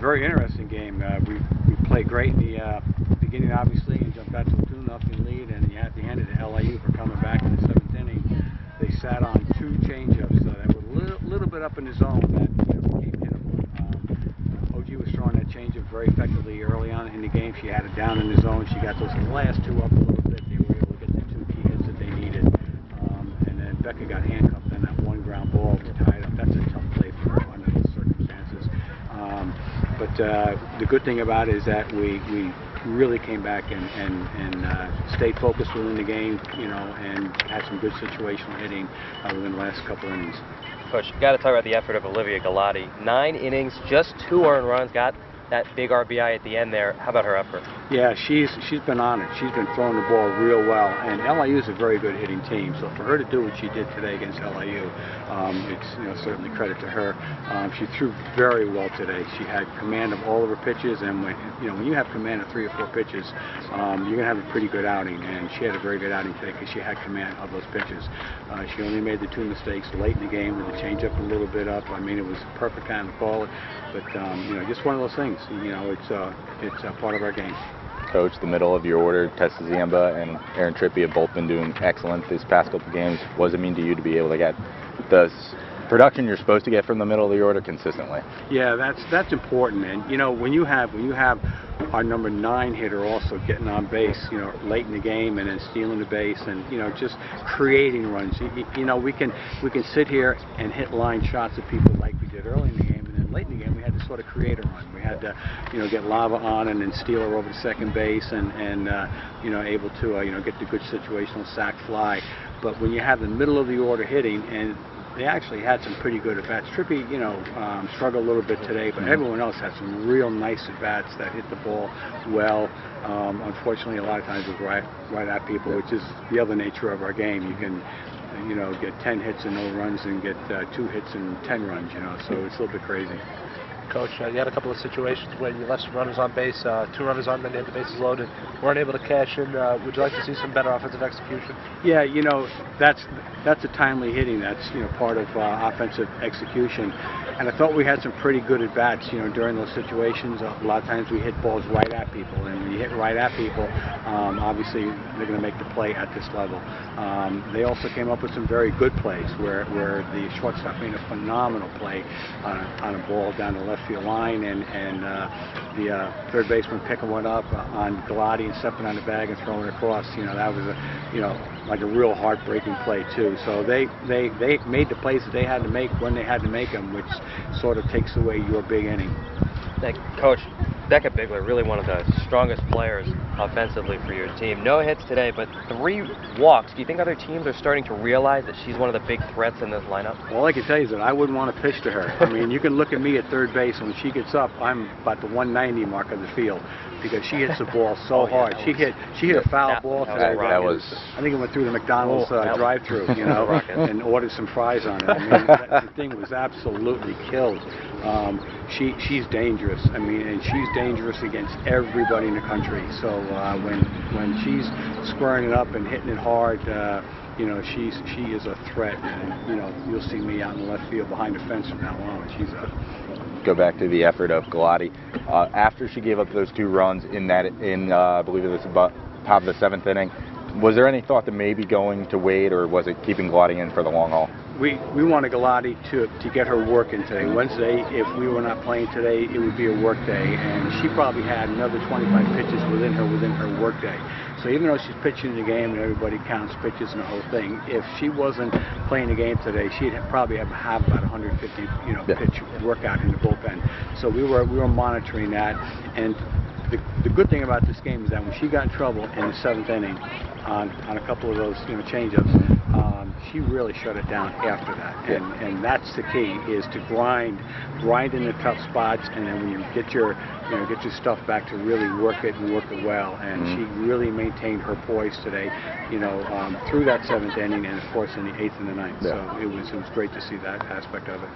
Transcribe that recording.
Very interesting game. We played great in the beginning, obviously, and jumped out to a 2-0 lead, and you have to hand it to LIU for coming back in the 7th inning. They sat on 2 changeups that were a little bit up in the zone that became hittable. OG was throwing that changeup very effectively early on in the game. She had it down in the zone. She got those last 2 up a little bit. They were able to get the 2 key hits that they needed. And then Becca got handcuffed on that 1 ground ball to tie it up. That's a tough play for her under those circumstances. But the good thing about it is that we really came back and stayed focused within the game, and had some good situational hitting within the last couple innings. Coach, you got to talk about the effort of Olivia Galati. 9 innings, just 2 earned runs, got that big RBI at the end there. How about her effort? Yeah, she's been on it. She's been throwing the ball real well, and LIU is a very good hitting team. So for her to do what she did today against LIU, it's certainly credit to her. She threw very well today. She had command of all of her pitches, and when you have command of 3 or 4 pitches, you're gonna have a pretty good outing. And she had a very good outing today because she had command of those pitches. She only made the 2 mistakes late in the game with the changeup a little bit up. I mean, it was the perfect time to call it, but just one of those things. It's a part of our game. Coach, the middle of your order, Tessa Ziemba and Erin Trippi have both been doing excellent these past couple games. What does it mean to you to be able to get the production you're supposed to get from the middle of the order consistently? Yeah, that's important. And when you have our number 9 hitter also getting on base, late in the game, and then stealing the base, and just creating runs. We can sit here and hit line shots at people like we did early in the game, and then late in the game we had to sort of create a run. We had to get Lava on and then steal her over to second base, and able to get the good situational sac fly. But when you have the middle of the order hitting, and they actually had some pretty good at-bats. Trippi, struggled a little bit today, but everyone else had some real nice at-bats that hit the ball well. Unfortunately, a lot of times it was right at people, which is the other nature of our game. You can, get 10 hits and no runs, and get 2 hits and 10 runs, so it's a little bit crazy. Coach, you had a couple of situations where you left some runners on base, 2 runners on, then you had the bases loaded, weren't able to cash in. Would you like to see some better offensive execution? Yeah, that's a timely hitting. That's part of offensive execution. And I thought we had some pretty good at bats. During those situations, a lot of times we hit balls right at people, and when you hit right at people, obviously they're going to make the play at this level. They also came up with some very good plays where the shortstop made a phenomenal play on a ball down the left field line, and the third baseman picking one up on Galati and stepping on the bag and throwing it across. That was like a real heartbreaking play too. So they made the plays that they had to make when they had to make them, which sort of takes away your big inning. Coach, Becca Bigler, really one of the strongest players offensively for your team. No hits today, but 3 walks. Do you think other teams are starting to realize that she's one of the big threats in this lineup? All I can tell you is that I wouldn't want to pitch to her. I mean, you can look at me at third base, and when she gets up, I'm about the 190 mark of the field, because she hits the ball so hard. She hit a foul ball today. I think it went through the McDonald's drive-through, and ordered some fries on it. I mean, the thing was absolutely killed. She's dangerous. I mean, and she's dangerous against everybody in the country. So when she's squaring it up and hitting it hard, she is a threat. And you'll see me out in the left field behind the fence from now on. Go back to the effort of Galati. After she gave up those 2 runs in I believe it was about top of the 7th inning, was there any thought to maybe going to Wade, or was it keeping Galati in for the long haul? We wanted Galati to get her working today. Wednesday, if we were not playing today, it would be a work day, and she probably had another 25 pitches within her work day. So even though she's pitching the game and everybody counts pitches and the whole thing, if she wasn't playing the game today, she'd probably have about 150 pitch workout in the bullpen. So we were monitoring that, and the good thing about this game is that when she got in trouble in the 7th inning on a couple of those changeups, she really shut it down after that. And that's the key, is to grind in the tough spots, and then when you get your stuff back, to really work it and work it well. And she really maintained her poise today, through that 7th inning, and of course in the 8th and the 9th. So it was great to see that aspect of it.